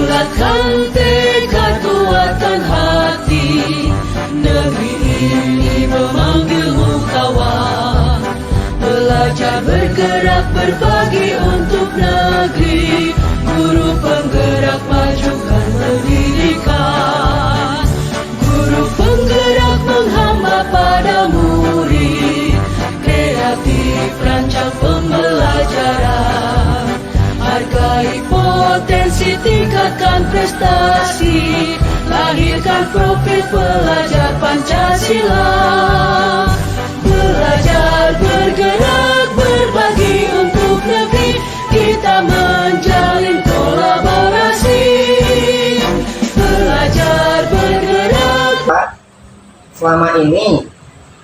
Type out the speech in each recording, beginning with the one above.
Bulatkan tekad, kuatkan hati, negeri ini memanggilmu kawan. Belajar bergerak berbagi untuk negeri, guru penggerak majukan pendidikan. Guru penggerak menghamba pada murid, kreatif rancang pembelajaran. Hargai potensi, tingkatkan prestasi, lahirkan profil pelajar Pancasila. Belajar bergerak berbagi untuk negeri, kita menjalin kolaborasi. Belajar bergerak. Pak, selama ini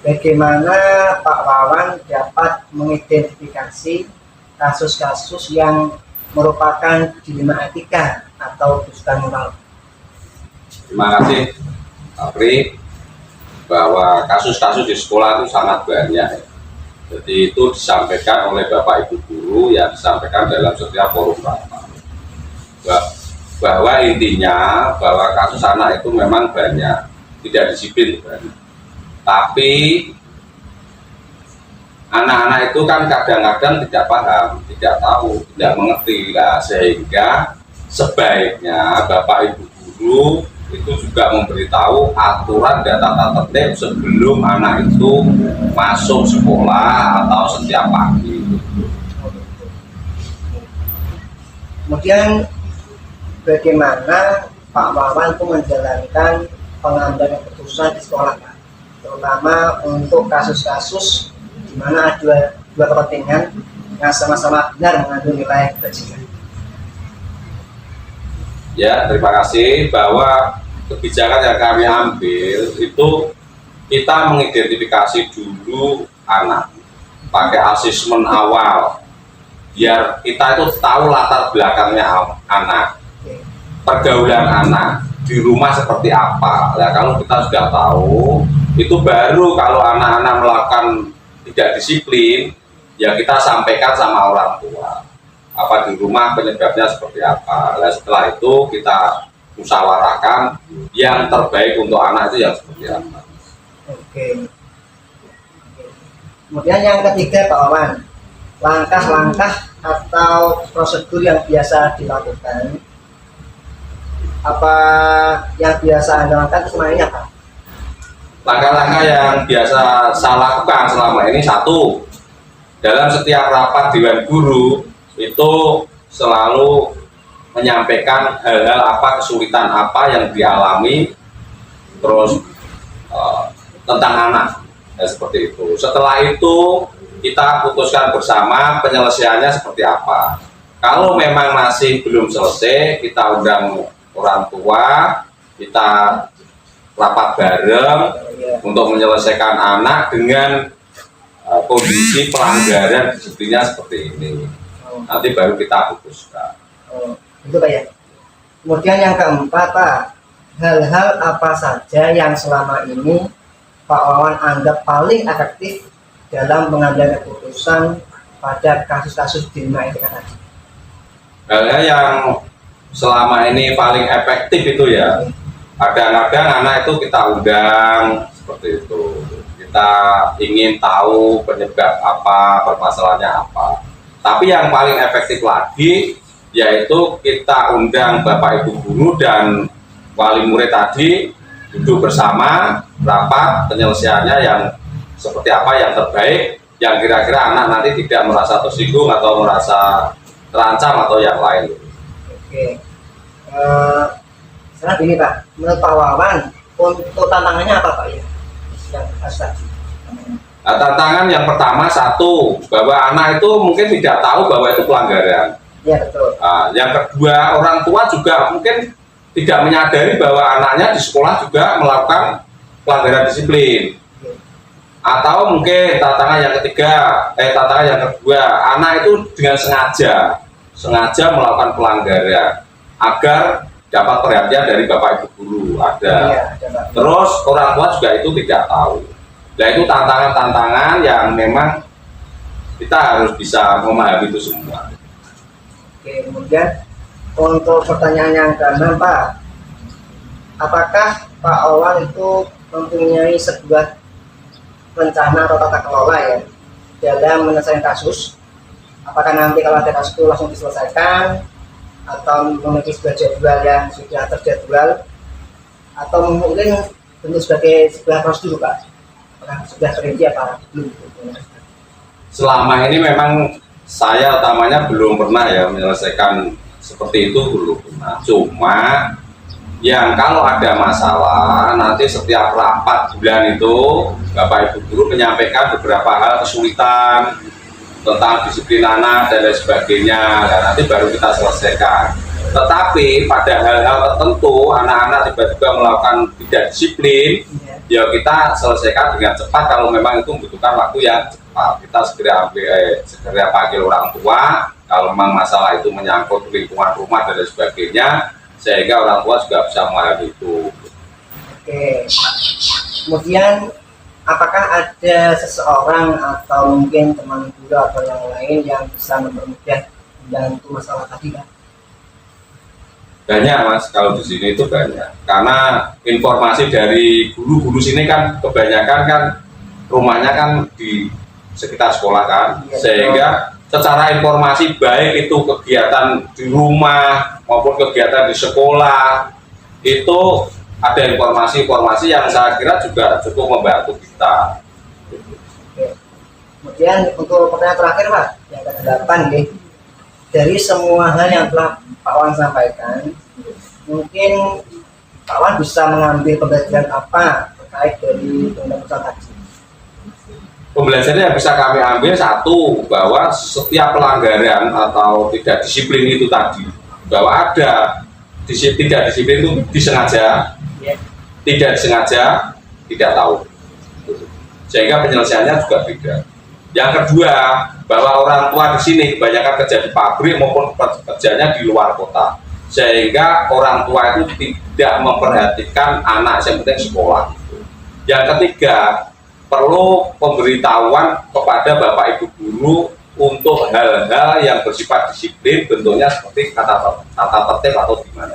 bagaimana Pak Wawan dapat mengidentifikasi kasus-kasus yang merupakan dilema etika atau dusta moral? Terima kasih Pak Pri, bahwa kasus-kasus di sekolah itu sangat banyak. Jadi itu disampaikan oleh Bapak Ibu guru, yang disampaikan dalam setiap forum rapat. Bahwa intinya bahwa kasus anak itu memang banyak, tidak disiplin banyak. Tapi anak-anak itu kan kadang-kadang tidak paham, tidak tahu, tidak mengerti lah, sehingga sebaiknya Bapak Ibu guru itu juga memberitahu aturan dan tata tertib sebelum anak itu masuk sekolah atau setiap pagi. Kemudian bagaimana Pak Wawan itu menjalankan pengambilan keputusan di sekolah, Pak? Terutama untuk kasus-kasus di mana ada dua kepentingan yang sama-sama benar mengandung nilai kebajikan. Ya, terima kasih, bahwa kebijakan yang kami ambil itu kita mengidentifikasi dulu anak, pakai asesmen awal, biar kita itu tahu latar belakangnya anak, pergaulan anak di rumah seperti apa. Nah, kalau kita sudah tahu, itu baru kalau anak-anak melakukan tidak disiplin, ya kita sampaikan sama orang tua apa di rumah penyebabnya seperti apa. Nah, setelah itu kita musyawarahkan yang terbaik untuk anak itu yang seperti apa. Oke. Kemudian yang ketiga Pak Wawan, langkah-langkah atau prosedur yang biasa dilakukan, apa yang biasa Anda lakukan selama ini apa? Langkah-langkah yang biasa saya lakukan selama ini, satu, dalam setiap rapat Dewan Guru itu selalu menyampaikan hal-hal apa, kesulitan apa yang dialami, terus tentang anak, ya, seperti itu. Setelah itu kita putuskan bersama penyelesaiannya seperti apa. Kalau memang masih belum selesai, kita undang orang tua, kita rapat bareng untuk menyelesaikan anak dengan kondisi pelanggaran disiplinnya seperti ini. Nanti baru kita putuskan. Itu Pak ya. Kemudian yang keempat Pak, hal-hal apa saja yang selama ini Pak Wawan anggap paling efektif dalam mengambil keputusan pada kasus-kasus dilema etika tadi? Hal-hal yang selama ini paling efektif itu ya, kadang-kadang anak itu kita undang seperti itu. Kita ingin tahu penyebab apa, permasalahannya apa. Tapi yang paling efektif lagi yaitu kita undang Bapak Ibu guru dan wali murid tadi duduk bersama, rapat penyelesaiannya yang seperti apa, yang terbaik, yang kira-kira anak nanti tidak merasa tersinggung atau merasa terancam atau yang lain. Oke. Sekarang gini Pak, menurut Pak Wawan untuk tantangannya apa Pak ya? Yang tadi. Nah, tantangan yang pertama, satu, bahwa anak itu mungkin tidak tahu bahwa itu pelanggaran. Ya betul. Nah, yang kedua, orang tua juga mungkin tidak menyadari bahwa anaknya di sekolah juga melakukan pelanggaran disiplin. Atau mungkin tantangan yang kedua, anak itu dengan sengaja melakukan pelanggaran agar dapat perhatian dari Bapak Ibu guru ada. Ya, terus orang tua juga itu tidak tahu. Nah, itu tantangan-tantangan yang memang kita harus bisa memahami itu semua. Oke, kemudian Untuk pertanyaan yang keenam, Pak, apakah Pak Wawan itu mempunyai sebuah rencana atau tata kelola ya dalam menyelesaikan kasus? Apakah nanti kalau ada kasus itu langsung diselesaikan, atau memiliki sebuah jadwal yang sudah terjadwal, atau mungkin bentuk sebagai sebuah prosedur, Pak? Apakah sudah terinci apa belum? Selama ini memang saya utamanya belum pernah ya menyelesaikan seperti itu, belum pernah. Cuma yang kalau ada masalah nanti setiap rapat bulan itu Bapak Ibu guru menyampaikan beberapa hal kesulitan tentang disiplin anak dan lain sebagainya, dan nanti baru kita selesaikan. Tetapi pada hal-hal tertentu anak-anak tiba-tiba melakukan tidak disiplin, ya kita selesaikan dengan cepat. Kalau memang itu membutuhkan waktu yang cepat, kita segera panggil orang tua. Kalau memang masalah itu menyangkut lingkungan rumah dan lain sebagainya, sehingga orang tua juga bisa memahami itu. Oke. Kemudian apakah ada seseorang atau mungkin teman guru atau yang lain yang bisa mempermudah membantu masalah tadi, Pak? Banyak Mas, kalau di sini itu banyak. Karena informasi dari guru-guru sini kan kebanyakan kan rumahnya kan di sekitar sekolah kan, sehingga secara informasi baik itu kegiatan di rumah maupun kegiatan di sekolah itu ada informasi-informasi yang saya kira juga cukup membantu kita. Oke. Kemudian untuk pertanyaan terakhir, Pak, yang ke-8 nih, dari semua hal yang telah Pak Wan sampaikan, mungkin Pak Wan bisa mengambil pembelajaran apa terkait dari undang-undang tadi? Pembelajarannya yang bisa kami ambil satu, bahwa setiap pelanggaran atau tidak disiplin itu tadi, bahwa ada tidak disiplin itu disengaja, tidak disengaja, tidak tahu, sehingga penyelesaiannya juga beda. Yang kedua, bahwa orang tua di sini kebanyakan kerja di pabrik maupun kerjanya di luar kota, sehingga orang tua itu tidak memperhatikan anak, yang penting sekolah. Yang ketiga, perlu pemberitahuan kepada Bapak Ibu guru untuk hal-hal yang bersifat disiplin, bentuknya seperti tata tertib atau gimana.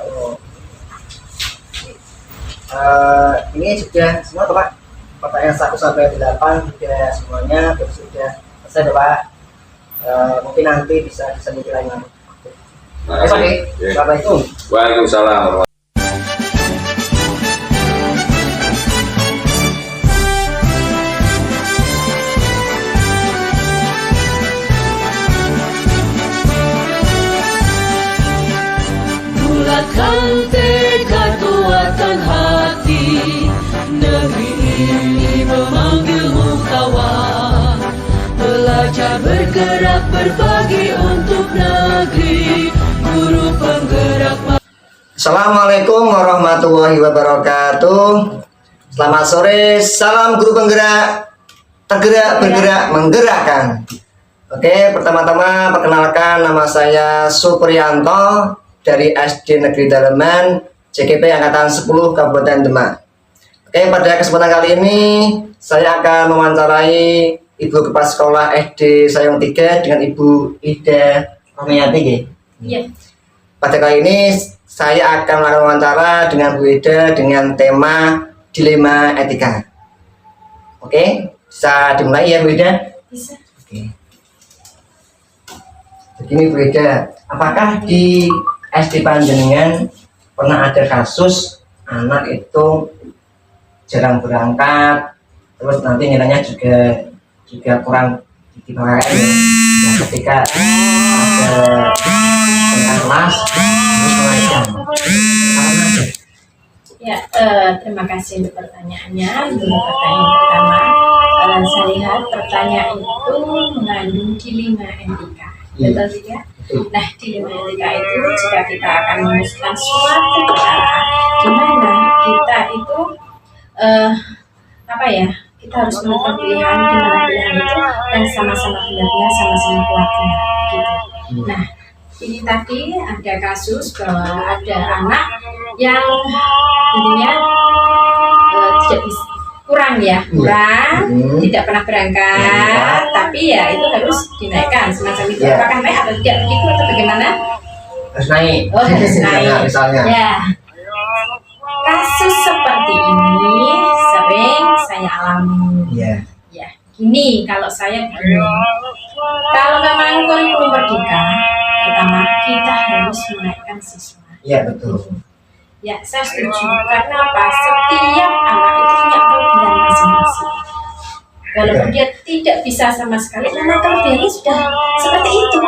Ini sudah semua, Pak. Pertanyaan 1 sampai 8 sudah semuanya, sudah selesai, Pak. Mungkin nanti bisa disambung lagi. Oke. Assalamualaikum. Waalaikumsalam. Bulatkan tekad, kuatkan hati, negeri ini memanggilmu kawan. Belajar bergerak berbagi untuk negeri, guru penggerak. Assalamualaikum warahmatullahi wabarakatuh. Selamat sore, salam guru penggerak, tergerak bergerak menggerakkan. Oke, pertama-tama perkenalkan, nama saya Supriyanto dari SD Negeri Daleman, JKP Angkatan 10 Kabupaten Demak. Oke, pada kesempatan kali ini saya akan mewawancarai Ibu Kepala Sekolah SD Sayong 3 dengan Ibu Ida Romiati. Iya. Pada kali ini saya akan melakukan wawancara dengan Bu Ida dengan tema dilema etika. Oke, bisa dimulai ya Bu Ida? Bisa. Oke. Begini Bu Ida, apakah di SD panjenengan pernah ada kasus anak itu jarang berangkat, terus nanti nilainya juga kurang di KKN ya. Nah, ketika ada tengah kelas terus menaikkan. Ya, terima kasih untuk pertanyaannya. Untuk pertanyaan pertama, saya lihat pertanyaan itu mengandung dilema etika. Betul tidak? Nah, dilema etika itu jika kita akan memutuskan suatu perkara di mana kita itu kita harus menentukan pilihan di mana pilihan itu yang sama-sama benar, sama-sama kuatnya gitu. Nah, ini tadi ada kasus bahwa ada anak yang intinya tidak bisa, kurang, tidak pernah berangkat, tapi ya itu harus dinaikkan semacam itu. Apakah naik atau tidak begitu atau bagaimana? harus naik. Oh, harus naik. Nah, misalnya. Ya. Kasus seperti ini sering saya alami. Iya. Ya, gini kalau saya begini. Kalau memang kurikulum merdeka, pertama kita harus menaikkan siswa. Iya, betul. Ya, saya setuju. Karena apa? Setiap anak itu punya kelebihan masing-masing. Walaupun dia tidak bisa sama sekali, karena kelebihannya sudah seperti itu.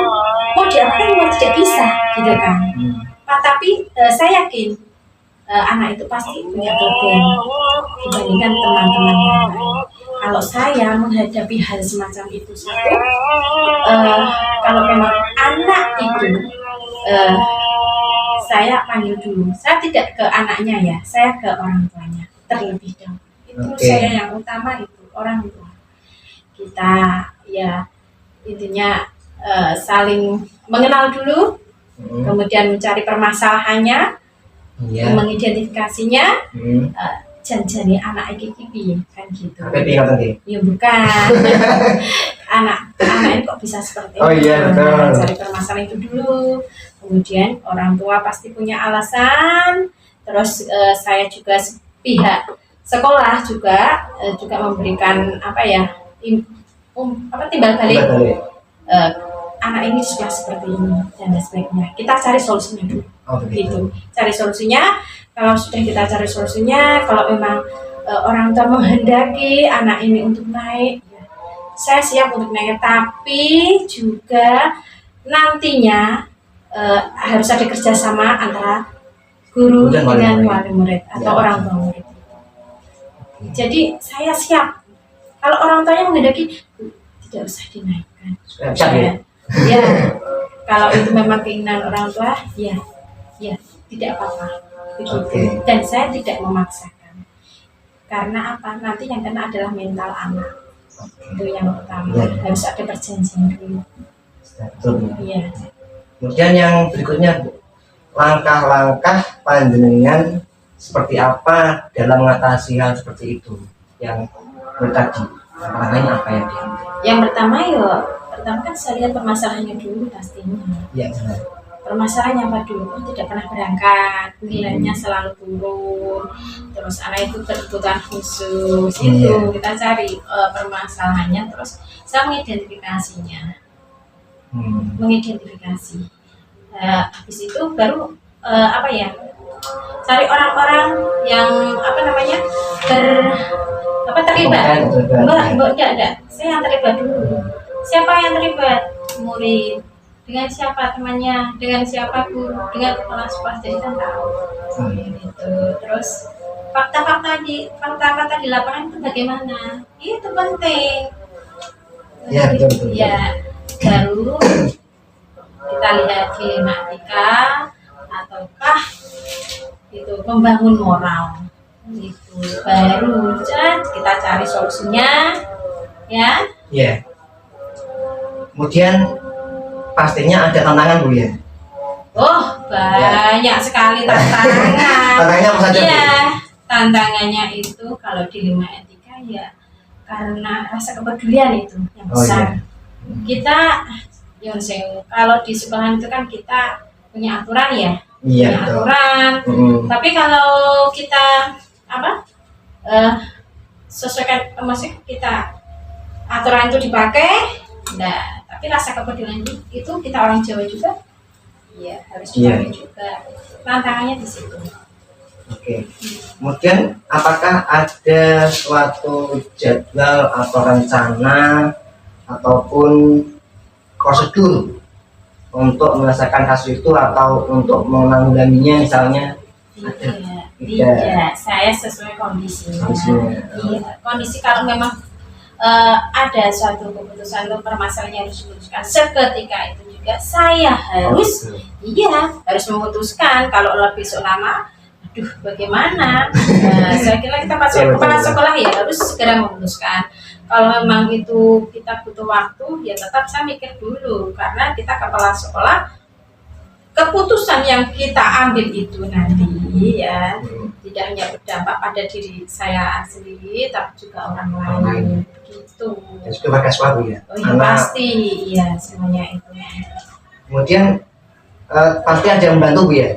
Mau diapakan mau tidak bisa, gitu kan? Tapi saya yakin anak itu pasti punya kelebihan dibandingkan teman-teman yang lain. Kalau saya menghadapi hal semacam itu satu, kalau memang anak itu saya panggil dulu. Saya tidak ke anaknya ya, saya ke orang tuanya terlebih dahulu. Itu saya yang utama itu orang tua. Kita ya intinya saling mengenal dulu, kemudian mencari permasalahannya, mengidentifikasinya, janjani anak iki kan gitu. Ya bukan. anak ini kok bisa seperti itu. Oh iya, betul. Cari permasalahan itu dulu. Kemudian orang tua pasti punya alasan. Terus saya juga pihak sekolah juga memberikan timbal balik. Anak ini sudah seperti ini dan sebagainya. Kita cari solusinya dulu. Gitu. Cari solusinya. Kalau sudah kita cari solusinya, kalau memang orang tua menghendaki anak ini untuk naik, ya, saya siap untuk naik. Tapi juga nantinya harus ada kerjasama antara guru dengan wali murid atau orang tua murid. Jadi saya siap. Kalau orang tuanya menghendaki, tidak usah dinaikkan. Ya, kalau itu memang keinginan orang tua, ya tidak apa-apa. Begitu. Dan saya tidak memaksakan. Karena apa? Nanti yang kena adalah mental anak. Itu yang pertama. Harus ada perjanjian dulu. Iya. Kemudian yang berikutnya, Bu, langkah-langkah panjenengan seperti apa dalam mengatasi hal seperti itu yang tadi? Langkahnya apa yang diambil? Yang pertama kan saya lihat permasalahannya dulu pastinya. Iya, benar. Permasalahannya apa dulu? Tidak pernah berangkat, nilainya selalu turun, terus anak itu berkebutuhan khusus. Itu kita cari permasalahannya, terus saya mengidentifikasinya. Mengidentifikasi. Habis itu baru cari orang-orang yang terlibat. Enggak. Saya yang terlibat dulu. Siapa yang terlibat? Murid. Dengan siapa temannya? Dengan siapa guru? Dengan kepala sekolah. Jadi kan tahu. Gitu. Terus fakta-fakta di lapangan itu bagaimana? Itu penting. Ya, betul. Ya, baru kita lihat dilematika ataukah itu membangun moral. Itu baru kita cari solusinya, ya. Iya. Kemudian pastinya ada tantangan, Bu, ya. Oh, banyak sekali tantangan. Tantangannya apa saja? Iya, tantangannya itu kalau dilema etika ya karena rasa kepedulian itu yang besar. Kita kalau di sekolah itu kan kita punya aturan ya. Punya aturan. Tapi kalau kita sesuaikan maksudnya kita aturan itu dipakai, tapi rasa kepedulian itu kita orang Jawa juga, ya harus dipakai juga. Tantangannya di situ. Oke. Kemudian apakah ada suatu jadwal atau rencana ataupun prosedur untuk menyelesaikan kasus itu atau untuk menanggulanginya misalnya? Tidak. Saya sesuai kondisinya. Iya. Kondisi kalau memang ada suatu keputusan atau permasalahan yang harus diputuskan seketika itu juga saya harus memutuskan. Kalau lebih lama, bagaimana? Saya kira kita kepala sekolah ya harus segera memutuskan. Kalau memang itu kita butuh waktu, ya tetap saya mikir dulu karena kita kepala sekolah. Keputusan yang kita ambil itu nanti ya tidak hanya berdampak pada diri saya sendiri, tapi juga orang lain. Begitu. Itu bagas waktu ya. Oh ya pasti, iya semuanya itu. Kemudian Pasti ada yang membantu Bu ya.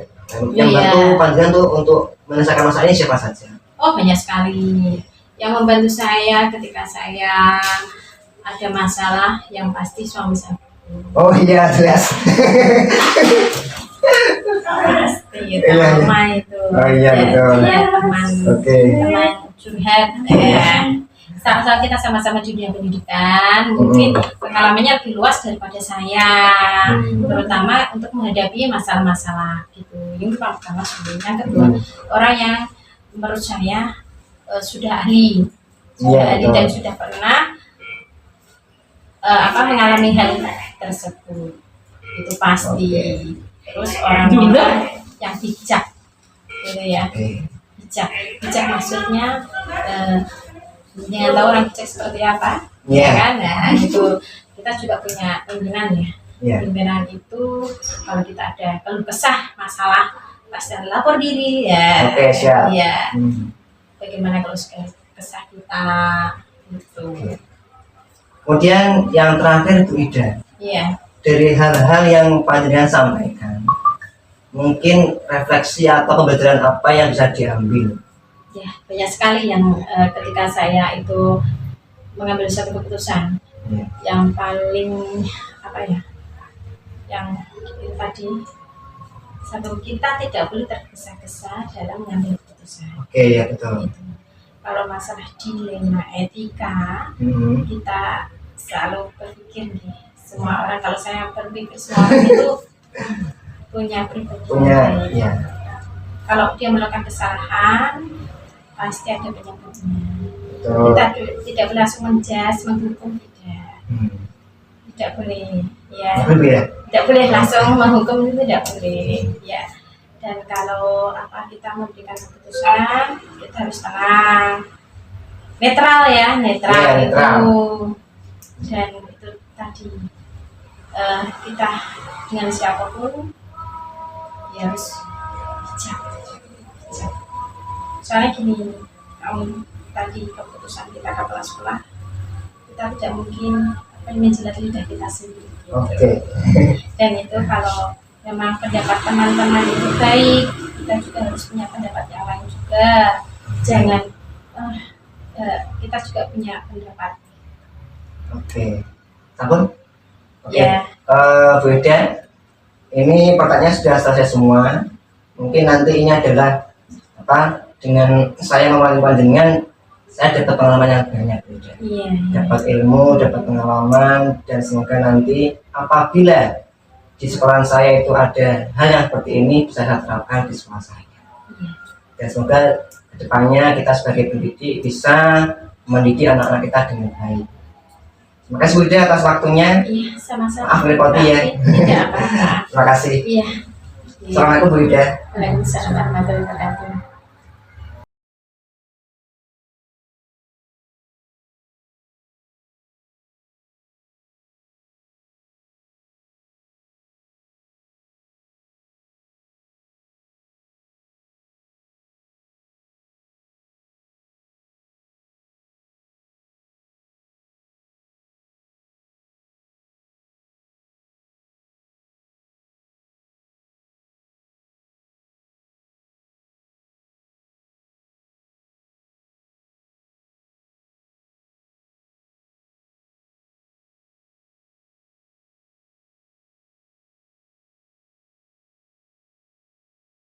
Yang Iya. membantu panjenengan tuh untuk menyelesaikan masalah ini siapa saja? Oh, banyak sekali yang membantu saya ketika saya ada masalah, yang pasti suami saya. Oh iya jelas. Pasti itu Iya, iya. mama itu. Oh iya, betul. Iya, teman. Oke. Teman curhat ya. Saat kita sama-sama di dunia pendidikan, mungkin pengalamannya lebih luas daripada saya, terutama untuk menghadapi masalah-masalah gitu. Ini pertama sebenarnya. Kedua, orang yang menurut saya sudah ahli, Iya, ahli betul. dan sudah pernah mengalami hal tersebut, itu pasti. Terus orang yang bijak, gitu ya. Oke. Bijak maksudnya jangan tahu orang bijak seperti apa, Iya. ya kan? Nah, itu kita juga punya pimpinan ya. Iya. Pimpinan itu kalau kita ada keluh kesah masalah, pasti lapor diri ya. Oke, siap. Iya. Hmm. Bagaimana kalau kesah kita gitu. Oke. Kemudian yang terakhir Bu Ida, Iya. dari hal-hal yang panjenengan sampaikan, mungkin refleksi atau pembelajaran apa yang bisa diambil? Ya, banyak sekali yang ketika saya itu mengambil satu keputusan Iya. yang paling apa ya, yang itu tadi, satu, kita tidak boleh tergesa-gesa dalam mengambil keputusan. Oke ya betul. Gitu. Kalau masalah dilema etika, Hmm. kita selalu berpikir nih, semua orang, kalau saya berpikir semua orang itu punya pribadi yang Punya baik. ya. Kalau dia melakukan kesalahan, pasti ada penyebabnya. Betul. Kita tidak boleh langsung menjudge, menghukum, tidak. Hmm. Tidak boleh, ya. Betul Bu ya. Tidak boleh langsung menghukum, itu tidak boleh, ya. Dan kalau kita memberikan keputusan, kita harus tenang, netral ya, netral Iya, netral. itu. Dan itu tadi kita dengan siapapun ya harus bijak. Soalnya gini, tadi keputusan kita kepala sekolah, kita tidak mungkin menjilat lidah kita sendiri. Gitu. Oke. Dan itu kalau memang pendapat teman-teman itu baik, kita juga harus punya pendapat yang lain juga. Jangan kita juga punya pendapat. Oke. Sampun? Oke. Ya. Bu Ida, ini pertanyaan sudah selesai semua. Mungkin nanti ini adalah dengan saya memanggil panjenengan, saya dapat pengalaman yang banyak Bu Ida. Iya. Dapat ilmu, dapat pengalaman, dan semoga nanti apabila di sekolah saya itu ada hal yang seperti ini bisa saya terapkan di sekolah saya. Iya. Dan semoga kedepannya kita sebagai pendidik bisa mendidik anak-anak kita dengan baik. Terima kasih Bu Ida atas waktunya. Iya, sama-sama. Maaf merepoti ya. Tidak apa-apa. Terima kasih. Iya. Assalamualaikum Bu Ida. Waalaikumsalam warahmatullahi wabarakatuh.